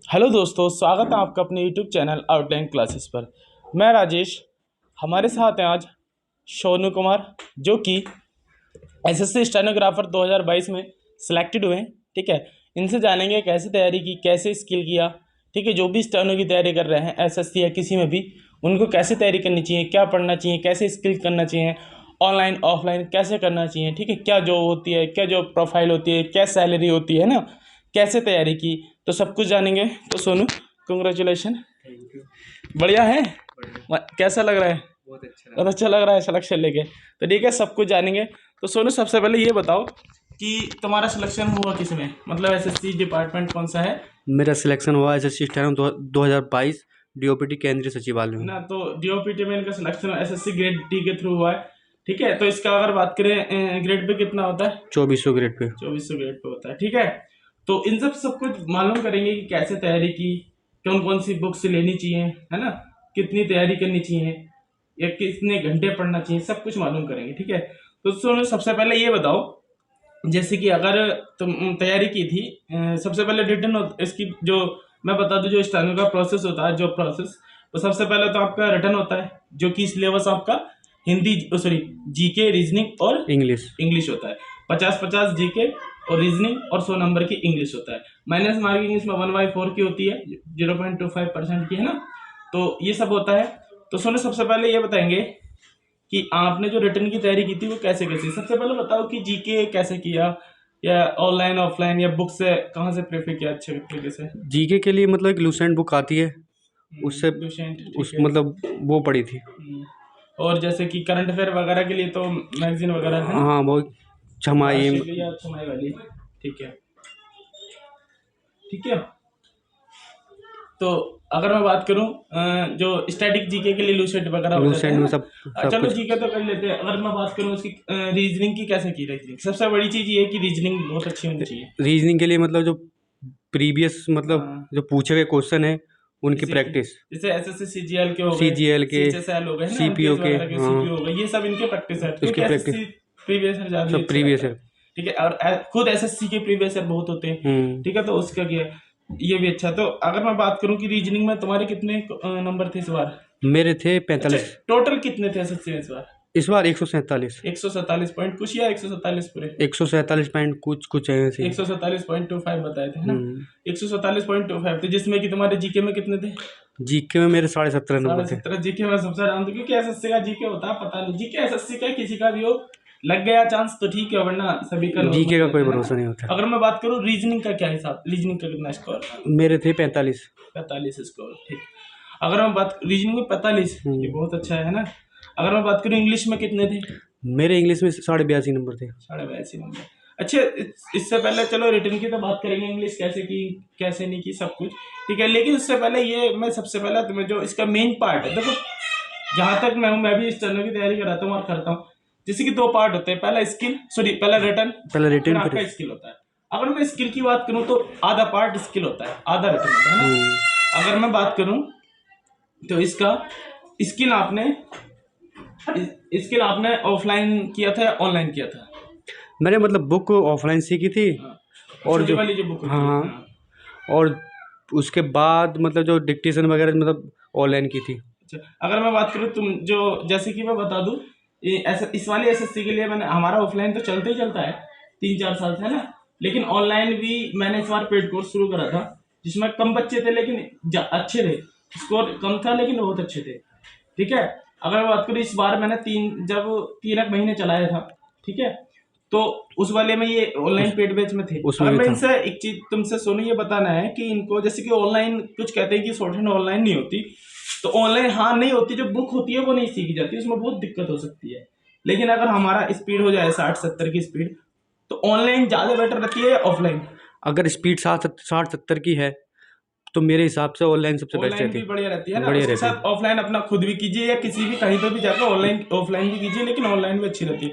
Hello दोस्तों, स्वागत है आपका अपने यूट्यूब चैनल आउटलाइन क्लासेस पर। मैं राजेश। हमारे साथ हैं आज सोनू कुमार, जो कि एसएससी स्टेनोग्राफर 2022 में सिलेक्टेड हुए हैं। ठीक है, इनसे जानेंगे कैसे तैयारी की, कैसे स्किल किया। ठीक है, जो भी स्टेनो की तैयारी कर रहे हैं एसएससी या किसी में भी, उनको कैसे तैयारी करनी चाहिए, क्या पढ़ना चाहिए, कैसे स्किल करना चाहिए, ऑनलाइन ऑफलाइन कैसे करना चाहिए। ठीक है, क्या जॉब होती है, क्या जॉब प्रोफाइल होती है, क्या सैलरी होती है ना, कैसे तैयारी की, तो सब कुछ जानेंगे। तो सोनू, कंग्रेचुलेशन। Thank you. बढ़िया है। बढ़िया। कैसा लग रहा है? बहुत अच्छा बहुत रहा। अच्छा लग रहा है सिलेक्शन लेके। तो ठीक है, सब कुछ जानेंगे। तो सोनू, सबसे पहले ये बताओ कि तुम्हारा सिलेक्शन हुआ किस में, मतलब एसएससी डिपार्टमेंट कौन सा है मेरा सिलेक्शन हुआ एसएससी स्टेनो 2022 डीओपीटी केंद्रीय सचिवालय में। ना? तो डीओपीटी में इनका सिलेक्शन एसएससी ग्रेड डी के थ्रू हुआ है। ठीक है, तो इसका अगर बात करें ग्रेड पे कितना होता है? 2400 ग्रेड पे। 2400 ग्रेड पे होता है। ठीक है, तो इन सब कुछ मालूम करेंगे कि कैसे तैयारी की, कौन कौन सी बुक्स लेनी चाहिए, है ना, कितनी तैयारी करनी चाहिए या कितने घंटे पढ़ना चाहिए, सब कुछ मालूम करेंगे। ठीक है, तो सुनो, सबसे पहले ये बताओ, जैसे कि अगर तुम तैयारी की थी, सबसे पहले रिटर्न इसकी जो मैं बता दूं, जो स्टेनो का प्रोसेस होता है, जो प्रोसेस, तो सबसे पहले तो आपका रिटर्न होता है, जो कि सिलेबस आपका हिंदी, सॉरी, जीके, रीजनिंग और इंग्लिश। इंग्लिश होता है। 50-50 जीके और रीजनिंग और 100 नंबर की इंग्लिश होता है। माइनस मार्किंग इसमें 1/4 की होती है, 0.25% की, है ना। तो ये सब होता है। तो सोने, सबसे पहले ये बताएंगे कि आपने जो रिटर्न की तैयारी की थी वो कैसे कैसी। सबसे पहले बताओ कि जीके कैसे किया, या ऑनलाइन ऑफलाइन, या बुक से कहाँ से प्रेफर किया अच्छे तरीके से? जीके के लिए मतलब एक लूसेंट बुक आती है, उससे लुसेंट, उस ठीक है। मतलब वो पढ़ी थी। और जैसे कि करंट अफेयर वगैरह के लिए तो मैगजीन वगैरह है ना, हाँ वो छमाही। वार्षिक या छमाही वाली। ठीक है, ठीक है। तो अगर मैं बात करूं, जो स्टैटिक जीके के लिए लूसेंट वगैरह हो जाता लूसेंट है में ना। सब चलो कुछ। जीके तो कर लेते हैं। अगर मैं बात करूं उसकी रीजनिंग की, कैसे की रीजनिंग, सबसे बड़ी चीज ये है कि रीजनिंग बहुत अच्छी होनी चाहिए। रीजनिंग के लिए मतलब जो प्रीवियस मतलब हाँ, जो पूछे गए क्वेश्चन है उनकी जैसे कि प्रैक्टिस। जैसे एसएससी सीजीएल के हो गए, सीजीएल के, सीएचएसएल हो गए, है ना, सीपीओ एमटीएस के। वगैरह के, हाँ सीपीओ हो गए, ये सब इनके प्रैक्टिस है, उसकी क्योंकि प्रैक्टिस एसएससी प्रीवियस ईयर ज्यादा ही सब अच्छा प्रीवियस रहता है। है। ठीक है, और खुद एसएससी के प्रीवियस ईयर बहुत होते हैं। ठीक है, तो उसका क्या है, ये भी अच्छा। तो अगर मैं बात करूं कि रीजनिंग में तुम्हारे कितने नंबर थे इस बार? मेरे थे अच्छा, 45। टोटल कितने थे एसएससी में इस बार? इस बार 147। 147 पॉइंट कुछ, या 147 पूरे? 147 पॉइंट कुछ कुछ है ऐसे ही। 147.25 बताए थे, है ना। 147.25 थे, जिसमें कि तुम्हारे जीके में कितने थे? जीके में मेरे 17.5 साढ़े नंबर थे। 17 जीके में सबसे ज्यादा हूँ, क्योंकि एसएससी का जीके होता है, पता नहीं जीके एसएससी का किसी का भी हो, लग गया चांस तो ठीक है, वरना सभी का जीके नॉर्मल का रहता कोई है भरोसा ना। नहीं होता। अगर मैं बात करूँ रीजनिंग का, क्या हिसाब, रीजनिंग का कितना स्कोर? मेरे थे 45। 45 स्कोर, ठीक। अगर मैं बात रीजनिंग में 45, ये बहुत अच्छा है ना। अगर मैं बात करूँ इंग्लिश में कितने थे? मेरे इंग्लिश में 82.5 नंबर थे। 82 नंबर। अच्छा, इससे पहले चलो रिटर्न की तो बात करेंगे, इंग्लिश कैसे की, कैसे नहीं की, सब कुछ ठीक है। लेकिन उससे पहले ये मैं सबसे पहले तुम्हें जो इसका मेन पार्ट है, देखो, जहां तक मैं भी इस चैनल की तैयारी कराता हूँ और करता हूँ, जैसे कि दो पार्ट होते हैं, पहला स्किल, सॉरी पहला रिटर्न, पहले फिर रिटर्न फिर। आपका स्किल होता है। अगर मैं स्किल की बात करूँ तो आधा पार्ट स्किल होता है, आधा रिटर्न होता है ना। अगर मैं बात करूँ तो इसका स्किल आपने ऑफलाइन किया था या ऑनलाइन किया था? मैंने मतलब बुक ऑफलाइन सीखी थी। हाँ, और छोटी जो वाली जो बुक होती है, हाँ, हाँ। और उसके बाद मतलब जो डिक्टेशन वगैरह मतलब ऑनलाइन की थी। अच्छा, अगर मैं बात करूँ तुम जो, जैसे कि मैं बता दूं, ये ऐसा इस वाली एसएससी के लिए मैंने, हमारा ऑफलाइन तो चलते ही चलता है 3-4 साल से, है ना। लेकिन ऑनलाइन भी मैंने इस बार पेड कोर्स शुरू करा था, जिसमें कम बच्चे थे लेकिन अच्छे थे, स्कोर कम था लेकिन बहुत अच्छे थे। ठीक है, अगर मैं बात करूँ इस बार मैंने 3 महीने चलाया था। ठीक है, तो उस वाले में ये ऑनलाइन उस पेड बैच में थे। उसमें अगर भी मैं था। इनसे एक चीज तुमसे सोनू ये बताना है कि इनको, जैसे कि ऑनलाइन कुछ कहते हैं कि शॉर्ट हैंड ऑनलाइन नहीं होती, तो ऑनलाइन हाँ नहीं होती, जो बुक होती है वो नहीं सीखी जाती, उसमें बहुत दिक्कत हो सकती है। लेकिन अगर हमारा स्पीड हो जाए 60-70 की स्पीड, तो ऑनलाइन ज्यादा बेटर रहती है या ऑफलाइन? अगर स्पीड 60-70 की है तो मेरे हिसाब से ऑनलाइन सबसे बेस्ट ऑनलाइन रहती भी है। बढ़िया रहती है ना, बढ़िया उसके रहती साथ है। ऑफलाइन अपना खुद भी कीजिए, या किसी भी कहीं पर भी जाकर ऑनलाइन ऑफलाइन भी कीजिए, लेकिन ऑनलाइन भी अच्छी रहती है।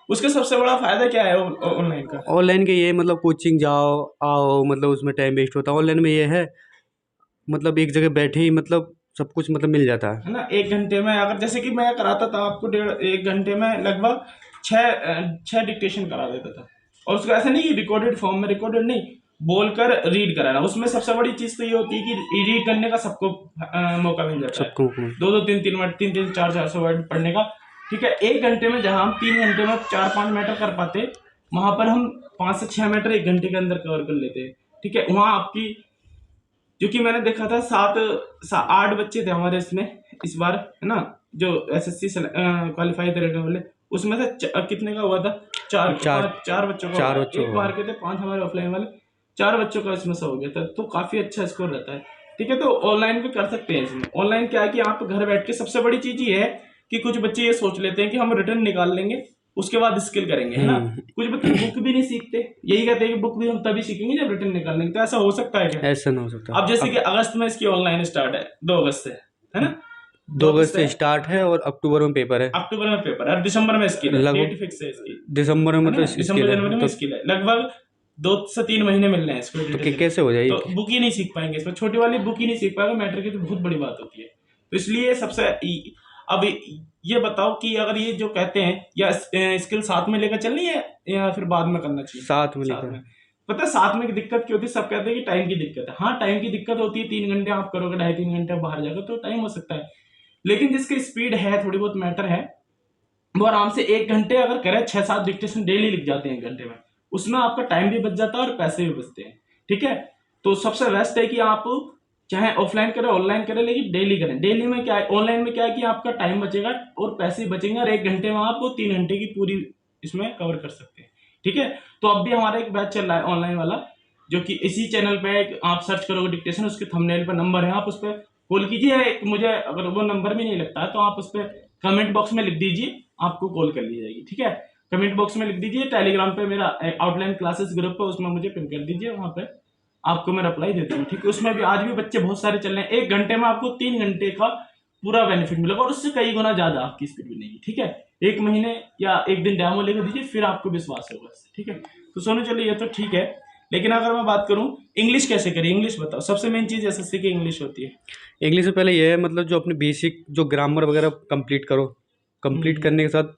उसका सबसे बड़ा फायदा क्या है ऑनलाइन का? ऑनलाइन के ये मतलब कोचिंग जाओ आओ मतलब उसमें टाइम वेस्ट होता है। ऑनलाइन में ये है मतलब एक जगह बैठे ही मतलब सब कुछ मतलब मिल जाता है। है ना। 1 घंटे में, अगर जैसे कि मैं कराता था आपको, 1 घंटे में लगभग छः डिक्टेशन करा देता था। और उसको ऐसा नहीं कि रिकॉर्डेड फॉर्म में, रिकॉर्डेड नहीं, बोलकर रीड कराना। उसमें सबसे बड़ी चीज तो ये होती है कि रीड करने का सबको मौका मिल जाता है, सबको 2-3 400 वर्ड पढ़ने का। ठीक है, 1 घंटे में जहां हम 3 घंटे में 4-5 मैटर कर पाते, वहां पर हम 5 से 6 मैटर 1 घंटे के अंदर कवर कर लेते हैं। ठीक है, वहां आपकी, जो कि मैंने देखा था 8 बच्चे थे हमारे इसमें इस बार, है ना, जो एसएससी क्वालिफाई करने वाले, उसमें से कितने का हुआ था, चार बच्चों का चार हुआ। बच्चों एक का। बार के थे 5 हमारे ऑफलाइन वाले, 4 बच्चों का इसमें से हो गया था, तो काफी अच्छा स्कोर रहता है। ठीक है, तो ऑनलाइन भी कर सकते हैं इसमें। ऑनलाइन क्या है कि आप घर बैठ के, सबसे बड़ी चीज ये है कि कुछ बच्चे ये सोच लेते हैं कि हम रिटर्न निकाल लेंगे उसके बाद स्किल करेंगे, है ना। कुछ बच्चे बुक भी नहीं सीखते, यही कहते हैं कि बुक भी हम तभी सीखेंगे जब रिटर्न निकाल लेंगे। तो ऐसा हो सकता है क्या? ऐसा ना हो सकता। अब जैसे कि अगस्त में इसकी ऑनलाइन स्टार्ट है, 2 अगस्त से, है ना, 2 अगस्त से स्टार्ट है और अक्टूबर में पेपर है। अक्टूबर में पेपर है और दिसंबर में स्किल है, लगभग डेट फिक्स है इसकी, दिसंबर में, है मतलब ना, इसकी दिसंबर स्किल जनवरी है में स्किल है। लगभग 2 से 3 महीने मिल रहे हैं इसको। तो कैसे हो जाएगी? तो बुक ही नहीं सीख पाएंगे इसमें, छोटी वाली बुक ही नहीं सीख पाएगा, मैटर की तो बहुत बड़ी बात होती है। तो इसलिए सबसे अब ये बताओ कि अगर ये जो कहते हैं, या स्किल साथ में लेकर चलनी है या फिर बाद में करना चाहिए? साथ में साथ लेकर। में। पता है साथ में की दिक्कत क्या होती है? सब कहते हैं कि टाइम की दिक्कत है। हाँ, टाइम की दिक्कत होती है, 3 घंटे आप करोगे, 2.5-3 घंटे बाहर जाकर तो टाइम हो सकता है, लेकिन जिसकी स्पीड है, थोड़ी बहुत मैटर है, वो आराम से 1 घंटे अगर करे, 6-7 डिक्टेशन डेली लिख जाते हैं 1 घंटे में, उसमें आपका टाइम भी बच जाता है और पैसे भी बचते हैं। ठीक है, तो सबसे बेस्ट है कि आप चाहे ऑफलाइन करें ऑनलाइन करें, लेकिन डेली करें। डेली में क्या है, ऑनलाइन में क्या है कि आपका टाइम बचेगा और पैसे बचेंगे, और 1 घंटे में आप 3 घंटे की पूरी इसमें कवर कर सकते हैं। ठीक है, तो अब भी हमारा एक बैच चल रहा है ऑनलाइन वाला, जो कि इसी चैनल पे आप सर्च करोगे डिक्टेशन, उसके थंबनेल पर नंबर है, आप उस पर कॉल कीजिए। मुझे अगर वो नंबर भी नहीं लगता है तो आप उस पर कमेंट बॉक्स में लिख दीजिए, आपको कॉल कर ली जाएगी। ठीक है, कमेंट बॉक्स में लिख दीजिए, टेलीग्राम पे मेरा आउटलाइन क्लासेस ग्रुप है, उसमें मुझे पिन कर दीजिए, वहां पे आपको मैं रिप्लाई देता हूँ। ठीक है, उसमें भी आज भी बच्चे बहुत सारे चल रहे हैं। 1 घंटे में आपको 3 घंटे का पूरा बेनिफिट मिलेगा, और उससे कई गुना ज्यादा आपकी स्पीड बनेगी। ठीक है, 1 महीने या 1 दिन डेमो लेकर दीजिए, फिर आपको विश्वास होगा इससे। ठीक है, तो सोनू चलिए ये तो ठीक है, लेकिन अगर मैं बात करूं इंग्लिश कैसे करें, इंग्लिश बताओ। सबसे मेन चीज एसएससी की इंग्लिश होती है। इंग्लिश से पहले ये है, मतलब जो अपने बेसिक जो ग्रामर वगैरह कंप्लीट करो, कंप्लीट करने के साथ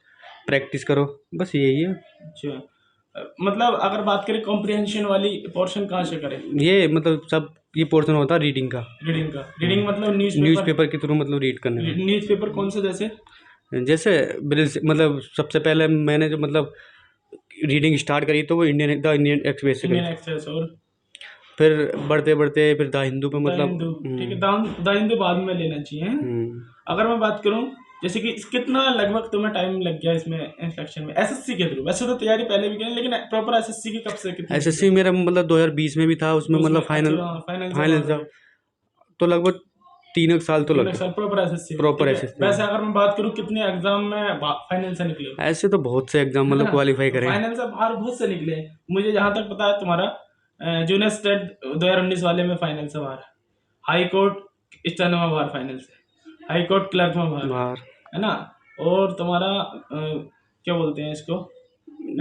प्रैक्टिस करो, बस यही है। अच्छा, मतलब अगर बात करें कॉम्प्रिहेंशन वाली पोर्शन कहाँ से करें? ये मतलब सब ये पोर्शन होता है रीडिंग का। रीडिंग मतलब न्यूज़पेपर के थ्रू मतलब रीड करने में। न्यूज़पेपर कौन सा? जैसे मतलब सबसे पहले मैंने जो मतलब रीडिंग स्टार्ट करी तो वो इंडियन एक्सप्रेस से करी। इंडियन एक्सप्रेस, और फिर बढ़ते बढ़ते फिर द हिंदू पे मतलब। ठीक है, द हिंदू बाद में लेना चाहिए। अगर मैं बात करूं, जैसे कि कितना लगभग तुम्हें टाइम लग गया इसमें इंस्ट्रक्शन में एसएससी के थ्रू? वैसे तो तैयारी पहले भी की, लेकिन प्रॉपर एसएससी की कब से कितनी? एसएससी मेरा मतलब 2020 में भी था, उसमें मतलब फाइनल था, तो लगभग 3 साल तो लग गए प्रॉपर एसएससी। एसएससी। वैसे अगर मैं बात करूं कितने एग्जाम में फाइनल से निकले? ऐसे तो बहुत से एग्जाम मतलब क्वालिफाई करे, फाइनल से बाहर बहुत से निकले। मुझे जहां तक पता है तुम्हारा जूनियर स्टेट 2019 वाले में फाइनल से बाहर, हाई कोर्ट स्टेनो में बाहर, फाइनल से हाई कोर्ट क्लर्क में बाहर, है ना, और तुम्हारा क्या बोलते हैं इसको,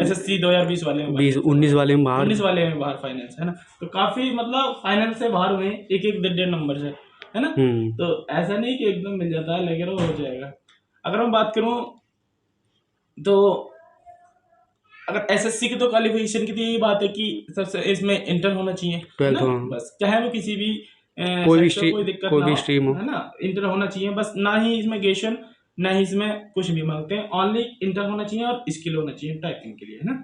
एसएससी 2020 वाले में 19 वाले में बाहर, 19 वाले में बाहर फाइनल से, है ना। तो काफी मतलब फाइनल से बाहर हुए, एक 1.5 नंबर से, है ना। तो ऐसा नहीं कि एकदम मिल जाता है, लेकिन वो हो जाएगा। अगर मैं बात करूं तो अगर एसएससी की तो क्वालिफिकेशन की तो यही बात है कि सबसे इसमें इंटर होना चाहिए, 12th बस, चाहे वो किसी भी कोई भी दिक्कत कोई ना भी हो, स्ट्रीम हो, है ना, इंटर होना चाहिए बस। ना ही इसमें ग्रेजुएशन, ना ही इसमें कुछ भी मांगते हैं, ओनली इंटर होना चाहिए और स्किल होना चाहिए टाइपिंग के लिए, है ना।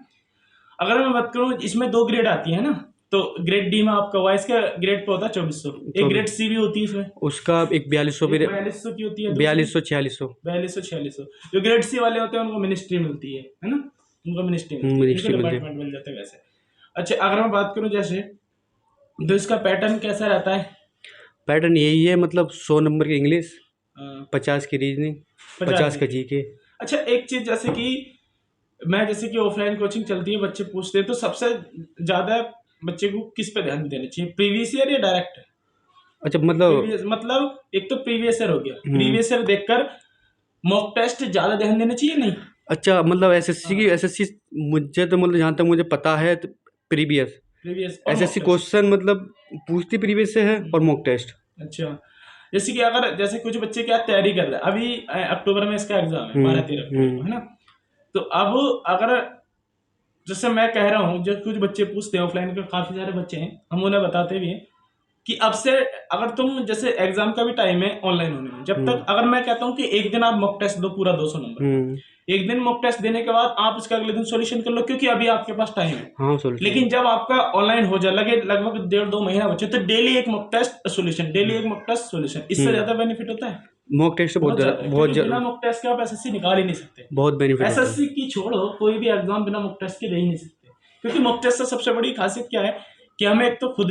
अगर मैं बात करूँ, इसमें 2 ग्रेड आती है ना, तो ग्रेड डी में आपका वॉइस का ग्रेड पे होता है 2400, एक ग्रेड सी भी होती है इसमें, उसका एक 4200 की होती है, 4200 4600 4600। जो ग्रेड सी वाले होते हैं उनको मिनिस्ट्री मिलती है ना, उनको मिनिस्ट्री मिलती है, डिपार्टमेंट मिल जाता है वैसे। अच्छा, अगर मैं बात करूं जैसे, तो इसका पैटर्न कैसा रहता है? पैटर्न यही है, मतलब 100 नंबर की इंग्लिश, 50 की रीजनिंग, 50 का जीके। अच्छा, एक चीज जैसे कि जैसे कि ऑफलाइन कोचिंग चलती है, बच्चे पूछते हैं, तो सबसे ज्यादा बच्चे को किस पे ध्यान देना चाहिए, प्रीवियस ईयर या डायरेक्ट? अच्छा, मतलब एक तो प्रीवियस ईयर हो गया, प्रीवियस ईयर देखकर मॉक टेस्ट ज्यादा ध्यान देना चाहिए नहीं? अच्छा, मतलब एसएससी मुझे तो मतलब जहाँ तक मुझे पता है तो प्रीवियस एसएससी क्वेश्चन मतलब पूछती प्रीवियस से है और मॉक टेस्ट। अच्छा, जैसे कि अगर जैसे कुछ बच्चे क्या तैयारी कर रहे हैं, अभी अक्टूबर में इसका एग्जाम है, 12-13 अक्टूबर को, है ना। तो अब अगर जैसे मैं कह रहा हूँ, जो कुछ बच्चे पूछते हैं, ऑफलाइन के काफी सारे बच्चे हैं, हम उन्हें बताते भी हैं कि अब से अगर तुम जैसे एग्जाम का भी टाइम है ऑनलाइन होने में, जब तक अगर मैं कहता हूँ कि एक दिन आप मॉक टेस्ट दो पूरा 200 नंबर, एक दिन मॉक टेस्ट देने के बाद आप इसका अगले दिन सॉल्यूशन कर लो, क्योंकि अभी आपके पास टाइम है। हाँ सॉल्यूशन। लेकिन जब आपका ऑनलाइन हो जाए लगे लगभग 1.5-2 महीना बचे, तो डेली एक मॉक टेस्ट सॉल्यूशन, डेली एक मॉक टेस्ट सॉल्यूशन, इससे ज्यादा बेनिफिट होता है? मॉक टेस्ट बहुत बिना मॉक टेस्ट के आप एसएससी निकाल ही नहीं सकते। बहुत बेनिफिट होता है। एसएससी की छोड़ो, कोई भी एग्जाम बिना मॉक टेस्ट के दे ही नहीं सकते, क्योंकि मॉक टेस्ट से सबसे बड़ी खासियत क्या है कि हमें एक तो खुद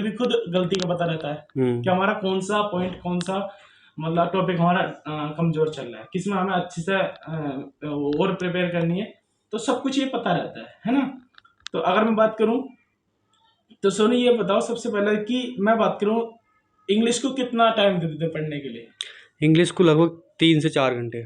गलती का पता रहता है कि हमारा कौन सा पॉइंट, कौन सा मतलब टॉपिक हमारा कमजोर चल रहा है, किसमें हमें अच्छे से और प्रिपेयर करनी है, तो सब कुछ ये पता रहता है ना। तो अगर मैं बात करूं तो सोनी ये बताओ सबसे पहले कि मैं बात करूं इंग्लिश को कितना टाइम देते थे पढ़ने के लिए? इंग्लिश को लगभग 3 से 4 घंटे,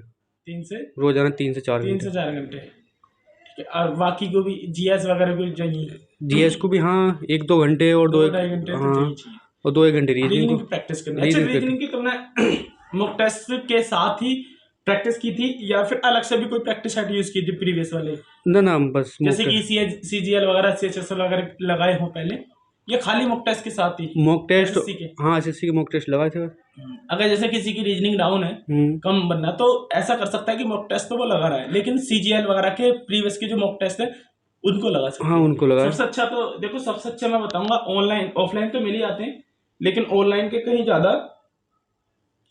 3 से रोजाना 3 से 4 3 घंटे। से 4 घंटे, ठीक है। और बाकी को भी जीएस वगैरह को चाहिए? जीएस को भी हाँ 1-2 घंटे और 2-2.5 घंटे तो हाँ चाहिए। और 2-1 घंटे रीजनिंग रीजनिंग को की प्रैक्टिस करनी। अच्छा, रीजनिंग की तुमने मॉक टेस्ट के साथ ही प्रैक्टिस की थी या फिर अलग से भी कोई प्रैक्टिस सेट यूज की थी प्रीवियस वाले? ना बस जैसे कि सीजीएल वगैरह, सीएचएसएल वगैरह लगाए हो पहले, या खाली मॉक टेस्ट के साथ ही? मॉक टेस्ट एसएससी के? हाँ एसएससी के मॉक टेस्ट लगाए थे। अगर जैसे किसी की रीजनिंग डाउन है, कम बनना, तो ऐसा कर सकता है कि मॉक टेस्ट तो वो लगा रहा है, लेकिन सीजीएल वगैरह के प्रीवियस के जो मॉक टेस्ट है उनको लगा सकते हैं। हाँ उनको लगा। सबसे अच्छा तो देखो, सबसे अच्छा मैं बताऊंगा ऑनलाइन, ऑफलाइन तो मिल ही जाते हैं, लेकिन ऑनलाइन के कहीं ज्यादा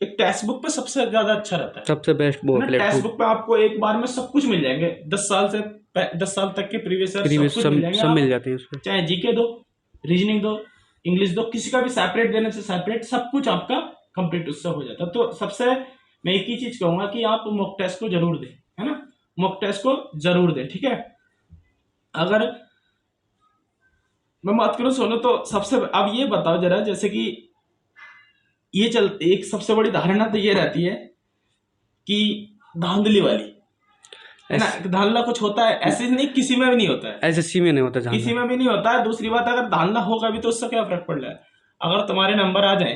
एक टेक्स्ट बुक पे सबसे ज्यादा अच्छा रहता है, सबसे बेस्ट वो टेक्स्ट प्लेटफॉर्म। बुक पे आपको एक बार में सब कुछ मिल जाएंगे, 10 साल तक के प्रीवियस सब मिल जाते हैं उसमें, चाहे जीके दो, रीजनिंग दो, इंग्लिश दो, किसी का भी सेपरेट देने से सेपरेट सब कुछ आपका कंप्लीट उससे हो जाता है। तो सबसे मैं एक ही चीज कहूंगा कि आप मॉक टेस्ट को जरूर दें, है ना, मॉक टेस्ट को जरूर दें, ठीक है। अगर मैं बात करूं सोनू, तो सबसे अब ये बताओ जरा, जैसे कि ये एक सबसे बड़ी धारणा तो ये रहती है कि धांधली वाली, है ना, धांधला कुछ होता है, ऐसे नहीं, किसी में भी नहीं होता है, एसएससी में नहीं होता, किसी में भी नहीं होता है। दूसरी बात, अगर धांधला होगा भी तो उससे क्या फर्क पड़ रहा है, अगर तुम्हारे नंबर आ जाए,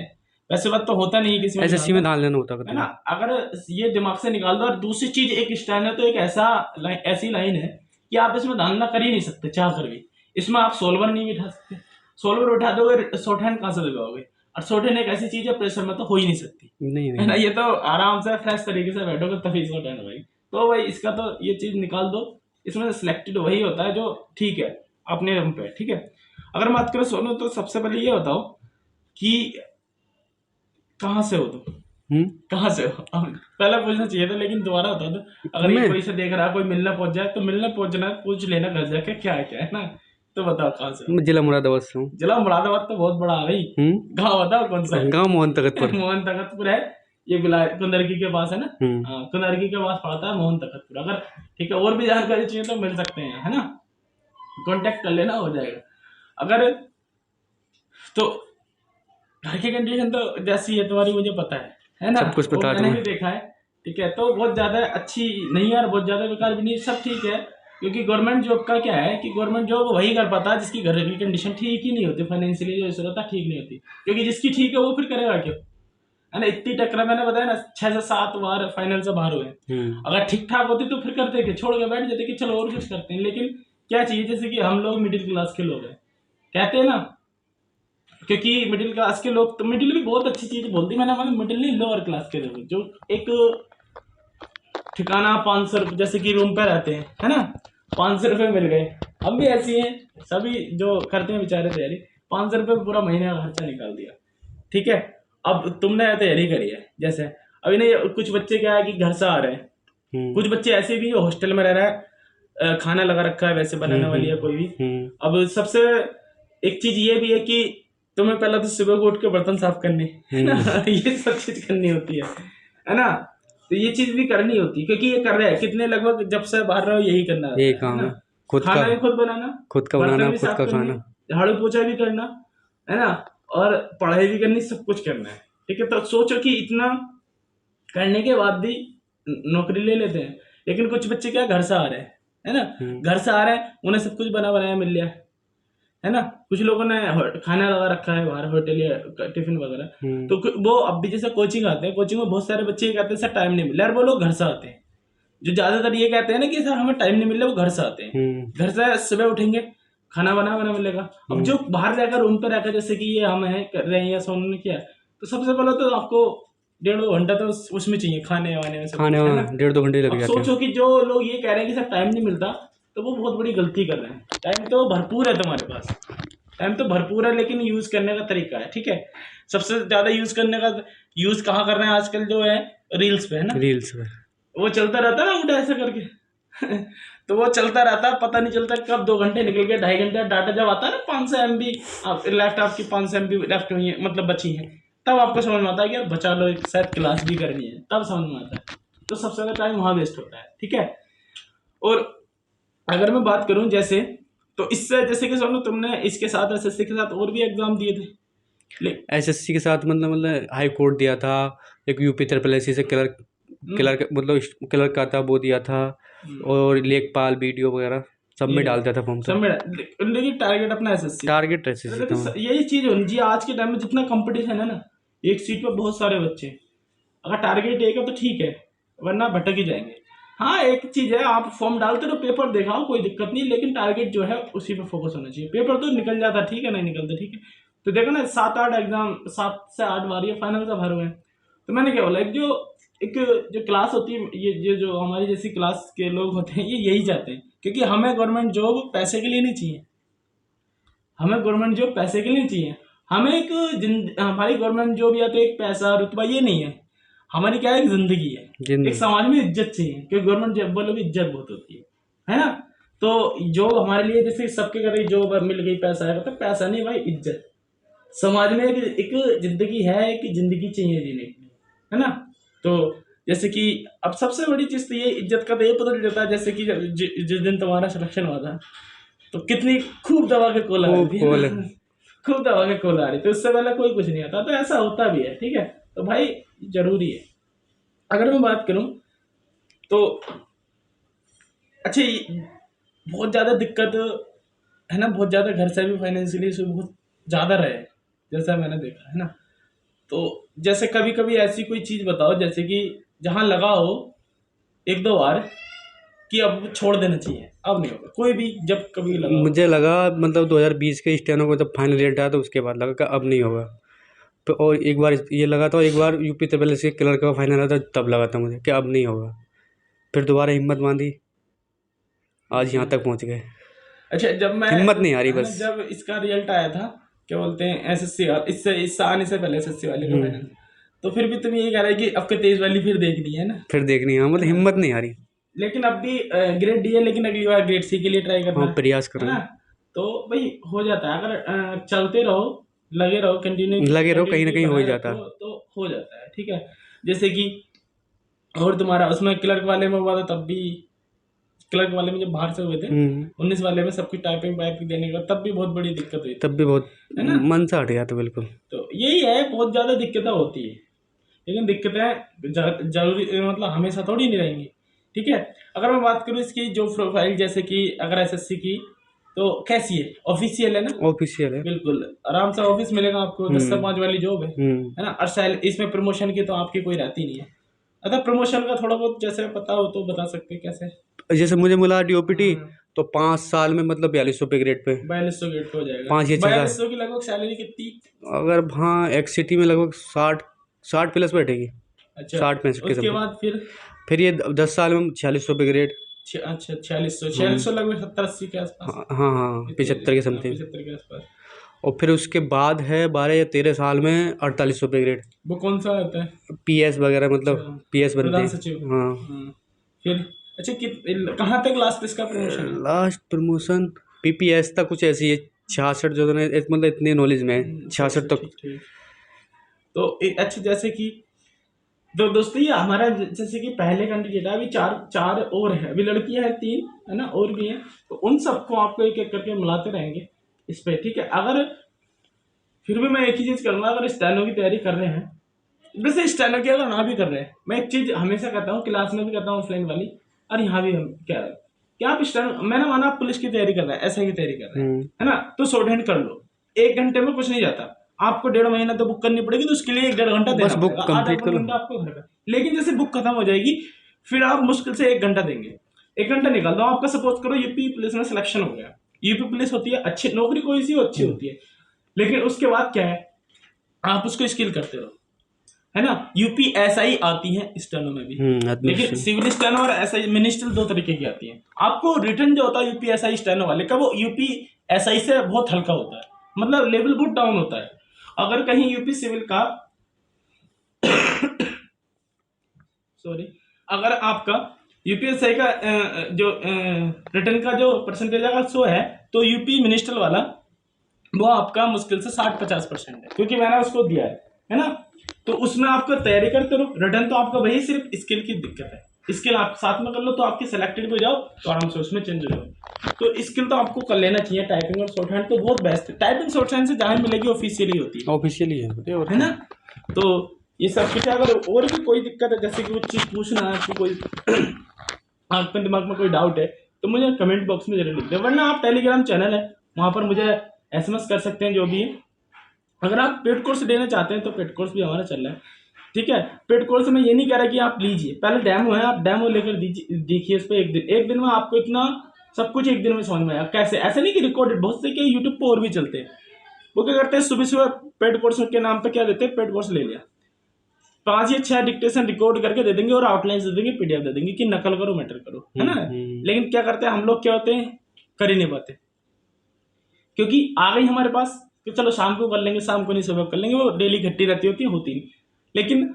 वैसे बात तो होता नहीं है किसी में, एसएससी में धांधला नहीं होता, है ना। अगर ये दिमाग से निकाल दो। और दूसरी चीज, एक स्टैंड है तो एक ऐसी लाइन है कि आप इसमें धांधला कर ही नहीं सकते चाह कर भी। इसमें आप सोल्वर नहीं बिठा सकते, सोल्वर उठा दोगे शॉर्ट हैंड कहाँ से दबाओगे, और शॉर्ट हैंड एक ऐसी चीज है प्रेशर में तो हो ही नहीं सकती, नहीं है ना। ये तो आराम से फ्रेश तरीके से बैठोगे तभी शॉर्ट हैंड भाई। तो भाई इसका तो ये चीज निकाल दो, इसमें सिलेक्टेड वही होता है जो ठीक है अपने रंग पे, ठीक है। अगर बात करो सोनू, तो सबसे पहले ये बताओ कि कहाँ से हो तुम, कहाँ से हो? पहला पूछना चाहिए था, लेकिन दोबारा बता दो। अगर ये कोई से देख रहा है, कोई मिलने पहुंच जाए, तो मिलने पहुंचना पूछ लेना घर जाके क्या है ना। तो बताओ कहाँ से? मैं जिला मुरादाबाद से हूँ। जिला मुरादाबाद तो बहुत बड़ा आ गई। गाँव बताओ कौन सा है? गाँव मोहन तखतपुर। मोहन तखतपुर है, ये कुंदरकी के पास है ना। कुंदरकी के पास पड़ता है मोहन तखतपुर। अगर ठीक है और भी जानकारी चाहिए तो मिल सकते हैं, है ना, कांटेक्ट कर लेना, हो जाएगा। अगर तो घर की कंडीशन तो जैसी है तुम्हारी मुझे पता है ना, सब कुछ पता है, मैंने भी देखा है, ठीक है। तो बहुत ज्यादा अच्छी नहीं है और बहुत ज्यादा बेकार भी नहीं, सब ठीक है। क्योंकि गवर्नमेंट जॉब का क्या है कि गवर्नमेंट जॉब वही कर पाता है जिसकी घर की कंडीशन ठीक ही नहीं होती, फाइनेंशियली जो जरूरत है ठीक नहीं होती। क्योंकि जिसकी ठीक है वो फिर करेगा क्यों, है ना। इतनी टक्कर मैंने बताया ना, 6 से 7 बार फाइनल से बाहर हुए। अगर ठीक ठाक होती तो फिर करते कि छोड़ के बैठ जाते कि चलो और कुछ करते हैं। लेकिन क्या चाहिए, जैसे कि हम लोग मिडिल क्लास के लोग हैं, कहते हैं ना, क्योंकि मिडिल क्लास के लोग, तो मिडिल भी बहुत अच्छी चीज बोलती, मैंने मिडिल नहीं, लोअर क्लास के लोग जो एक ठिकाना 500 रुपये, जैसे कि रूम पे रहते हैं, है ना, 500 रुपये मिल गए। हम भी ऐसी हैं, सभी जो करते हैं बेचारे तैयारी, 500 रुपये पूरा महीने का खर्चा निकाल दिया, ठीक है। अब तुमने तैयारी करी है, जैसे अभी नहीं, कुछ बच्चे क्या है कि घर से आ रहे हैं, कुछ बच्चे ऐसे भी हॉस्टल में रह रहा है, खाना लगा रखा है वैसे बनाने वाली है कोई भी। अब सबसे एक चीज ये भी है कि तुम्हें पहले तो सुबह को उठ के बर्तन साफ करने, है ना, ये सब चीज करनी होती है ना। तो ये चीज भी करनी होती है, क्योंकि ये कर रहे हैं कितने, लगभग जब से बाहर रहो यही करना है, यही काम है, खाना भी खुद बनाना, खुद का बनाना, खुद का खाना, झाड़ू पोछा भी करना, है ना, और पढ़ाई भी करनी, सब कुछ करना है, ठीक है। तो सोचो कि इतना करने के बाद भी नौकरी ले लेते हैं। लेकिन कुछ बच्चे क्या घर से आ रहे हैं, है ना, घर से आ रहे हैं, उन्हें सब कुछ बना बनाया मिल गया, है ना। कुछ लोगों ने खाना लगा रखा है बाहर, होटल या टिफिन वगैरह। तो वो अब भी जैसे कोचिंग आते हैं, कोचिंग में बहुत सारे बच्चे कहते हैं सर टाइम नहीं मिला, यार वो लोग घर से आते हैं, जो ज़्यादातर ये कहते हैं ना कि सर हमें टाइम नहीं मिल रहा, वो घर से आते हैं। घर से सुबह उठेंगे, खाना बना मिलेगा। अब जो बाहर रहकर रूम पे रहकर जैसे कि ये हम हैं कर रहे हैं या सोनू ने किया, तो सबसे पहले तो आपको 1.5-2 घंटा तो उसमें चाहिए, खाने वाने में, खाने में 1.5-2 घंटे लग अब जाते हैं। सोचो कि जो लोग ये कह रहे हैं कि सर टाइम नहीं मिलता, तो वो बहुत बड़ी गलती कर रहे हैं। टाइम तो भरपूर है तुम्हारे पास, टाइम तो भरपूर है, लेकिन यूज करने का तरीका है। ठीक है, सबसे ज्यादा यूज करने का यूज कहाँ कर रहे हैं आजकल, जो है रील्स पे, है ना। रील्स पे वो चलता रहता है ना उल्टा ऐसा करके तो वो चलता रहता है, पता नहीं चलता कब 2 घंटे निकल गए, 2.5 घंटे। डाटा जब आता है ना 500 MB लैपटॉप की 500 MB लेफ्ट हुई है, मतलब बची है, तब आपको समझ में आता है कि यार बचा लो, एक शायद क्लास भी करनी है, तब समझ में आता है। तो सबसे ज्यादा टाइम वहां वेस्ट होता है। ठीक है, और अगर मैं बात करूं जैसे, तो इससे जैसे कि सुनो, तुमने इसके साथ SSC के साथ और भी एग्जाम दिए थे। SSC के साथ मतलब हाई कोर्ट दिया था, एक यूपी ट्रिपल से क्लर्क मतलब क्लर्क का था, वो दिया था, और लेखपाल BDO वगैरह सब में डाल दिया था फॉर्म। सब में, लेकिन टारगेट अपना SSC, टारगेट SSC था। यही चीज होनी चाहिए आज के टाइम में। जितना कंपटीशन है ना, एक सीट पर बहुत सारे बच्चे, अगर टारगेट एक है तो ठीक है, वरना भटक ही जाएंगे। हाँ, एक चीज है, आप फॉर्म डालते रहो, पेपर दिखाओ, कोई दिक्कत नहीं, लेकिन टारगेट जो है उसी पे फोकस होना चाहिए। पेपर तो निकल जाता, ठीक है, नहीं निकलता, ठीक है। तो देखो ना, 7-8 एग्जाम, 7 से 8 बार ये फाइनल का भर हुए हैं। तो मैंने क्या बोला, एक जो क्लास होती है, ये जो हमारी जैसी क्लास के लोग होते हैं, ये यही चाहते हैं, क्योंकि हमें गवर्नमेंट जॉब पैसे के लिए नहीं चाहिए, हमें गवर्नमेंट जॉब पैसे के लिए नहीं चाहिए, हमें हमारी गवर्नमेंट जॉब या तो एक पैसा रुतबा ये नहीं है, हमारी क्या है, एक जिंदगी है, एक समाज में इज्जत चाहिए, क्योंकि गवर्नमेंट जॉब वालों की इज्जत बहुत होती है ना। तो जॉब हमारे लिए जैसे सबके घर जॉब मिल गई, पैसा है, तो पैसा नहीं भाई, इज्जत। समाज में एक जिंदगी है, एक जिंदगी चाहिए जीने के लिए, है ना। तो जैसे कि अब सबसे बड़ी चीज तो ये इज्जत का, तो ये पता चलता है जैसे कि जिस दिन तुम्हारा सिलेक्शन हुआ था, तो कितनी खूब दबा के कॉल आ रही थी, खूब दबा के कॉल आ रही थी, उससे पहले कोई कुछ नहीं आता। तो ऐसा होता भी है, ठीक है। तो भाई जरूरी है। अगर मैं बात करूं तो अच्छा, बहुत ज्यादा दिक्कत है ना, बहुत ज्यादा घर से भी फाइनेंशियली इशू बहुत ज्यादा रहे, जैसा मैंने देखा है ना। तो जैसे कभी कभी ऐसी कोई चीज बताओ, जैसे कि जहां लगा हो 1-2 बार कि अब छोड़ देना चाहिए, अब नहीं होगा, कोई भी जब कभी लगा हो। मुझे लगा मतलब 2020 के स्टेनो को जब फाइनल रिजल्ट आया, तो उसके बाद लगा कि अब नहीं होगा। तो और एक बार ये लगा था, एक बार यूपी ट्रिपल से क्लर्क का फाइनल आया था, तब लगा था मुझे कि अब नहीं होगा। फिर दोबारा हिम्मत बांधी, आज यहाँ तक पहुँच गए। अच्छा, जब मैं हिम्मत नहीं हारी बस। जब इसका रिजल्ट आया था, क्या बोलते हैं, SSC इससे आने से पहले SSC वाले का फाइनल, तो फिर भी तुम ये कह रहे कि अब के 23 वाली फिर देखनी है ना, फिर देखनी है, मतलब हिम्मत नहीं हारी। लेकिन अब भी ग्रेड D है, लेकिन अगली बार ग्रेड C के लिए ट्राई करना है, प्रयास कर है रहे ना। हैं। तो भाई हो जाता है, अगर चलते रहो, लगे रहो, कंटिन्यू लगे रहो, कहीं ना कहीं हो ही जाता है। तो हो जाता है, ठीक है। जैसे कि और तुम्हारा उसमें क्लर्क वाले में हुआ था, तब भी क्लर्क वाले में जब बाहर से हुए थे, 19 वाले में सब कुछ टाइपिंग वाइपिंग देने का, तब भी बहुत बड़ी दिक्कत हुई थी, तब भी बहुत है ना, मन से हट गया था बिल्कुल। तो यही है, बहुत ज्यादा दिक्कतें होती है, लेकिन दिक्कतें जरूरी मतलब हमेशा थोड़ी नहीं रहेंगी, ठीक है। अगर मैं बात करूँ इसकी जो प्रोफाइल, जैसे कि अगर SSC की, तो कैसी है, ऑफिशियल है ना, ऑफिशियल है, बिल्कुल आराम से ऑफिस मिलेगा आपको, 10 से 5 वाली जॉब है ना। और इसमें प्रमोशन की तो आपकी कोई रहती नहीं है। अगर प्रमोशन का थोड़ा बहुत जैसे पता हो तो बता सकते हैं कैसे। जैसे मुझे मिला DOPT, तो 5 साल में मतलब 4200 पे ग्रेड पे, 4200 ग्रेड पे हो जाएगा। 5-6 की लगभग सैलरी कितनी, अगर हाँ एक्सिटी में लगभग 60 प्लस बैठेगी। अच्छा, 60-65 के उसके बाद फिर ये 10 साल में 4600 पे ग्रेड। अच्छा, 4600 लगभग 70-80 के आसपास। हाँ 75 के समथिंग। 75 के आसपास। और फिर उसके बाद है 12 या 13 साल में 4800 पे ग्रेड। वो कौन सा होता है, PS वगैरह, मतलब PS बनते प्रधान हैं। सचिव। हाँ फिर अच्छा, कहाँ तक लास्ट इसका प्रमोशन है? लास्ट प्रमोशन PPS तक कुछ ऐसी है, 66 जो मतलब इतनी नॉलेज में है, 66 तक। तो अच्छा, जैसे कि तो दोस्तों ये हमारा जैसे कि पहले कैंडिडेट है, अभी चार और है, अभी लड़कियां हैं 3, है ना, और भी हैं। तो उन सबको आपको एक एक करके मिलाते रहेंगे इस पे, ठीक है। अगर फिर भी मैं एक ही चीज करूंगा, अगर स्टेनो की तैयारी कर रहे हैं, वैसे स्टेनो की अगर ना भी कर रहे हैं, मैं एक चीज हमेशा कहता हूँ, क्लास में भी कहता हूँ, ऑफलाइन वाली, और यहाँ भी हम क्या आप स्टेनो, मैंने माना आप पुलिस की तैयारी कर रहे हैं, ऐसा की तैयारी कर रहे हैं, है ना, तो शॉर्ट हैंड कर लो, 1 घंटे में कुछ नहीं जाता। आपको 1.5 महीना तो बुक करनी पड़ेगी, तो उसके लिए 1-1.5 घंटा देना पड़ेगा, आधा घंटा आपको घर का। लेकिन जैसे बुक खत्म हो जाएगी, फिर आप मुश्किल से 1 घंटा देंगे, 1 घंटा निकाल दो आपका, सपोज करो यूपी पुलिस में सिलेक्शन हो गया। यूपी पुलिस होती है अच्छी नौकरी, कोई सी अच्छी होती है, लेकिन उसके बाद क्या है, आप उसको स्किल करते रहो, है ना। यूपी एसआई आती है स्टेनो में भी, लेकिन सिविल स्टेनो और एसआई मिनिस्ट्रियल 2 तरीके की आती है। आपको रिटर्न जो होता है यूपी एसआई स्टेनो वाले का, वो यूपी एसआई से बहुत हल्का होता है, मतलब लेवल बहुत डाउन होता है। अगर कहीं यूपी सिविल का सॉरी, अगर आपका यूपीएसआई का जो रिटर्न का जो परसेंटेज अगर 100 है, तो यूपी मिनिस्ट्रियल वाला वो आपका मुश्किल से 60-50% है, क्योंकि मैंने उसको दिया है ना। तो उसमें आपको तैयारी करते रहो, रिटर्न तो आपका वही सिर्फ स्किल की दिक्कत है, स्किल आप साथ में कर लो तो आपकी सिलेक्टेड भी हो जाओ तो आराम से उसमें चेंज हो जाओ। तो स्किल तो आपको कर लेना चाहिए। टाइपिंग और शॉर्ट हैंड तो बहुत बेस्ट है, टाइपिंग शॉर्ट हैंड से जहाँ मिलेगी ऑफिशियली होती है, ऑफिशियली है ना। तो ये सब कुछ, अगर और भी कोई दिक्कत है, जैसे कि कुछ चीज़ पूछना है कि कोई आपके दिमाग में कोई डाउट है, तो मुझे कमेंट बॉक्स में जरूर लिख दें, वरना आप टेलीग्राम चैनल है वहाँ पर मुझे SMS कर सकते हैं, जो भी है। अगर आप पेड कोर्स लेना चाहते हैं तो पेड कोर्स भी हमारा चल रहा है, ठीक है। पेड कोर्स में ये नहीं कह रहा कि आप लीजिए, पहले डेमो है, आप डेमो लेकर दीजिए, देखिए उस पर एक दिन में आपको इतना सब कुछ एक दिन में समझ में आएगा। कैसे, ऐसे नहीं कि रिकॉर्डेड, बहुत से के यूट्यूब पर और भी चलते हैं, वो क्या करते हैं सुबह सुबह पेड कोर्स के नाम पे क्या देते हैं, पेड कोर्स ले लिया, 5 या 6 डिक्टेशन रिकॉर्ड करके दे देंगे और आउटलाइन दे देंगे, PDF दे देंगे कि नकल करो मैटर करो, है ना। लेकिन क्या करते हैं हम लोग, क्या होते हैं, कर ही नहीं पाते, क्योंकि आ गई हमारे पास कि चलो शाम को कर लेंगे, शाम को नहीं सुबह कर लेंगे, वो डेली घट्टी रहती होती है, होती नहीं। लेकिन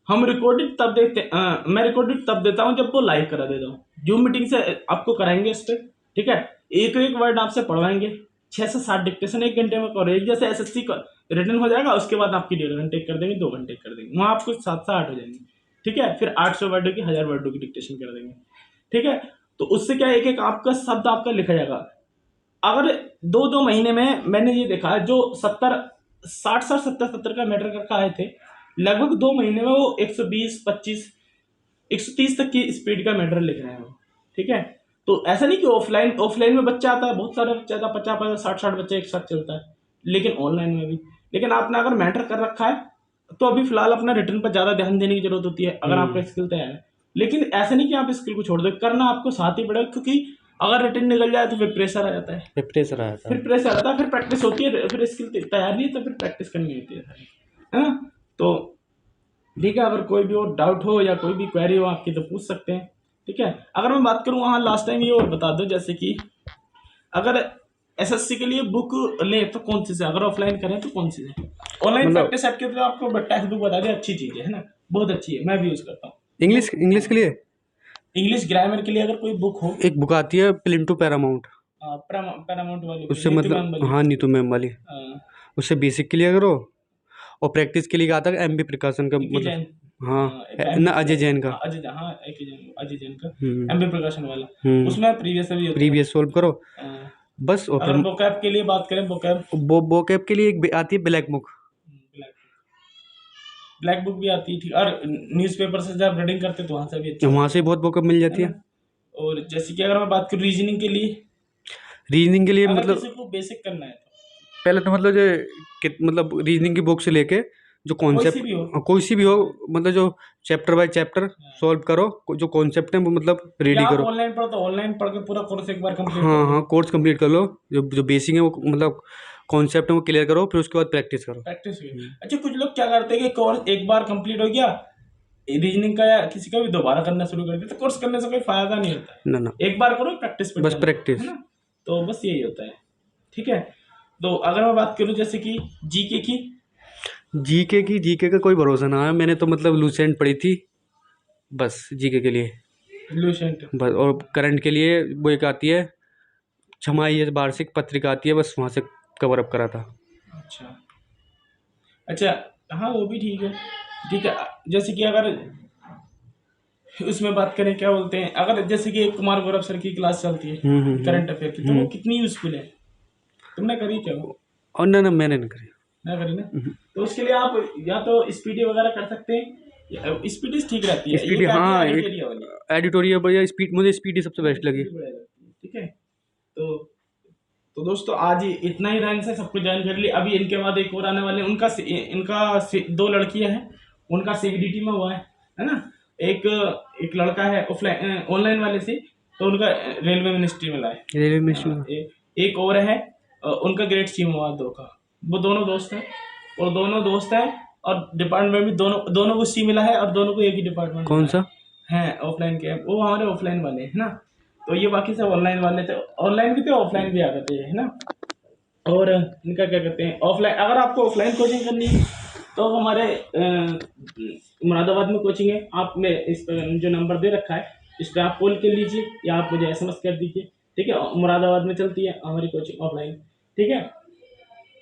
हम रिकॉर्डेड तब देखते, मैं रिकॉर्डेड तब देता हूँ जब वो लाइव करा देता हूँ, जूम मीटिंग से आपको कराएंगे इस पर, ठीक है। एक एक वर्ड आपसे पढ़वाएंगे, 6 से 7 डिक्टेशन 1 घंटे में करो, एक जैसे SSC का रिटर्न हो जाएगा, उसके बाद आपकी 1.5 घंटे कर देंगे, 2 घंटे कर देंगे, वहाँ आपको 7 से 8 हो जाएंगे, ठीक है। फिर 800 वर्डों की 1000 वर्डों की डिक्टेशन कर देंगे, ठीक है। तो उससे क्या, एक एक आपका शब्द आपका लिखा जाएगा। अगर 2-2 महीने में मैंने ये देखा, जो 70 का मैटर करके आए थे, लगभग 2 महीने में वो 120, 25, 130 तक की स्पीड का मैटर लिख रहे हैं वो, ठीक है। तो ऐसा नहीं कि ऑफलाइन में बच्चा आता है, बहुत सारे बच्चे आता है, 50-50, 60-60 बच्चे एक साथ चलता है, लेकिन ऑनलाइन में भी। लेकिन आपने अगर मैटर कर रखा है तो अभी फिलहाल अपना रिटर्न पर ज्यादा ध्यान देने की जरूरत होती है, अगर आपका स्किल तैयार है। लेकिन ऐसा नहीं कि आप स्किल को छोड़ दो, करना आपको साथ ही पड़ेगा, क्योंकि अगर रिटर्न निकल जाए तो फिर प्रेशर आ जाता है, फिर प्रेशर आता है, फिर प्रैक्टिस होती है, फिर स्किल तैयार नहीं है तो फिर प्रैक्टिस करनी होती है ना। तो ठीक है, अगर कोई भी और डाउट हो या कोई भी क्वेरी हो आपकी तो पूछ सकते हैं, ठीक है। अगर मैं बात करूँ, हाँ लास्ट टाइम ये और बता दो, जैसे कि अगर SSC के लिए बुक ले तो कौन सी से, अगर ऑफलाइन करें तो कौन सी से। ऑनलाइन प्रैक्टिस सेट के लिए आपको टेक्स्ट बुक बता दें, अच्छी चीज़ है ना, बहुत अच्छी है, मैं भी यूज़ करता हूँ। इंग्लिश के लिए, इंग्लिश ग्रामर के लिए अगर कोई बुक हो, एक बुक आती है प्लिंटू पैरामाउंट, पैरामाउंट वाली, उससे मतलब हाँ नीतू मैम वाली, उससे बेसिक के लिए करो, और प्रैक्टिस के लिए आता है MB प्रकाशन का, मतलब हाँ ना अजय जैन का, अजय जैन का MB प्रकाशन वाला, उसमें प्रीवियस सोल्व करो बस। और अगर vocab के लिए बात करें, vocab के लिए एक आती है ब्लैक बुक भी आती है, ठीक। और न्यूज़पेपर से जब रीडिंग करते तो वहाँ से भी अच्छा, वहाँ से बहुत vocab मिल जाती है। और जैसे कि अगर मैं बात करूँ रीजनिंग के लिए मतलब किसी को बेसिक करना है तो पहले तो मतलब जो मतलब रीजनिंग की बुक से लेके जो कॉन्सेप्ट कोई सी भी हो, मतलब जो चैप्टर बाय चैप्टर सॉल्व करो, जो कॉन्सेप्ट है वो मतलब रेडी करो। ऑनलाइन पढ़ के पूरा कोर्स एक बार कंप्लीट, हाँ कोर्स कंप्लीट कर लो, जो बेसिक है वो मतलब कॉन्सेप्ट है वो क्लियर करो, फिर उसके बाद प्रैक्टिस करो। अच्छा, कुछ लोग क्या करते हैं कि कोर्स एक बार कंप्लीट हो गया रीजनिंग का या किसी का भी, दोबारा करना शुरू कर देते, तो कोर्स करने से कोई फायदा नहीं होता ना, एक बार करो, प्रैक्टिस पे बस प्रैक्टिस, है ना। तो बस यही होता है, ठीक है। तो अगर मैं बात करूँ जैसे कि जीके का कोई भरोसा ना है, मैंने तो मतलब लूसेंट पढ़ी थी बस जीके के लिए, लूसेंट बस। और करंट के लिए वो एक आती है छमाही या वार्षिक पत्रिका आती है, बस वहाँ से कवर अप करा था। अच्छा, हाँ वो भी ठीक है। जैसे कि अगर उसमें बात करें, क्या बोलते हैं, अगर जैसे कि कुमार गौरव सर की क्लास चलती है करंट अफेयर की, तो वो कितनी यूजफुल है, तुमने करी क्या वो? और ना मैंने नहीं करी ना। तो उसके लिए आप या तो स्पीडी वगैरह कर सकते हैं, स्पीडी ठीक रहती है, स्पीडी हाँ, एडिटोरियल या स्पीड, मुझे स्पीडी सबसे बेस्ट लगी, ठीक है। तो दोस्तों आज इतना ही रैंक से सबको ज्वाइन कर लिया। अभी इनके बाद एक और आने वाले, इनका 2 लड़कियां हैं, उनका CBDT में हुआ है ना। एक एक लड़का है ऑफलाइन ऑनलाइन वाले से, तो उनका रेलवे मिनिस्ट्री में लाए। रेलवे मिनिस्ट्री में। एक और है उनका ग्रेड सी हुआ 2 का, वो दोनों दोस्त हैं, और दोनों दोस्त हैं और डिपार्टमेंट भी दोनों को सी मिला है, और दोनों को एक ही डिपार्टमेंट कौन सा है ऑफलाइन के। वो हमारे ऑफलाइन वाले है ना, तो ये बाकी सब ऑनलाइन वाले थे, ऑनलाइन भी थे ऑफलाइन भी आ गए थे, है ना। और इनका क्या कहते हैं ऑफलाइन, अगर आपको ऑफलाइन कोचिंग करनी है तो हमारे मुरादाबाद में कोचिंग है। आप में इस पर जो नंबर दे रखा है इस पर आप कॉल कर लीजिए या आप मुझे SMS कर दीजिए, ठीक है। मुरादाबाद में चलती है हमारी कोचिंग ऑफलाइन, ठीक है।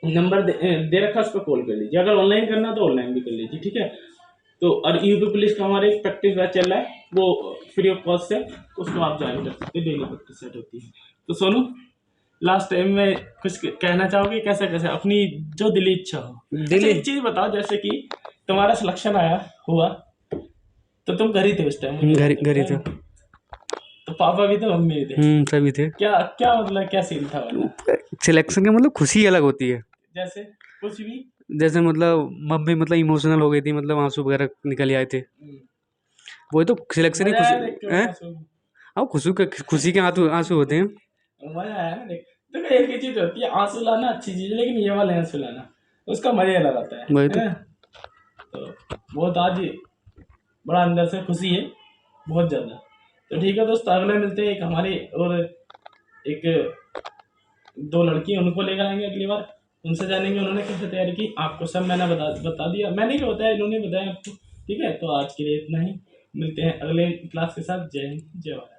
नंबर दे रखा है, उस पर कॉल कर लीजिए। अगर ऑनलाइन करना तो ऑनलाइन भी कर लीजिए, ठीक है। तो और यूपी पुलिस का हमारे प्रैक्टिस बैच चल रहा है, वो फ्री ऑफ कॉस्ट है, उसको आप ज्वाइन कर सकते हैं, डेली प्रैक्टिस सेट होती है। तो सोनू, लास्ट टाइम में कुछ कहना चाहोगे, कैसे कैसे अपनी जो दिली इच्छा हो। अच्छा, एक चीज बताओ, जैसे कि तुम्हारा सिलेक्शन हुआ तो तुम घर ही थे उस टाइम? घर ही थे। तो पापा भी थे, मम्मी भी थे? सभी थे। क्या क्या मतलब क्या सीन था वाला? सिलेक्शन का मतलब खुशी अलग होती है। जैसे कुछ भी, जैसे मतलब मम्मी मतलब इमोशनल हो गई थी, मतलब आंसू वगैरह निकल आए थे। वही तो सिलेक्शन ही खुशी है। हाँ, खुशी के आंसू होते हैं। मजा आया ना देख। देखो एक ही चीज होती है, आंसू लाना अच्छी चीज है, लेकिन ये वाले आंसू लाना उसका मजा अलग आता है, वही है ना? तो बहुत आज बड़ा अंदर से खुशी है, बहुत ज्यादा। तो ठीक है दोस्तों, अगले मिलते हैं। एक हमारे और एक 2 लड़की उनको लेकर आएंगे अगली बार, उनसे जानेंगे उन्होंने कैसे तैयारी की। आपको सब मैंने बता दिया, मैंने क्या बताया, इन्होंने बताया आपको, ठीक है। तो आज के लिए इतना ही, मिलते हैं अगले क्लास के साथ। जय हिंद, जय भारत।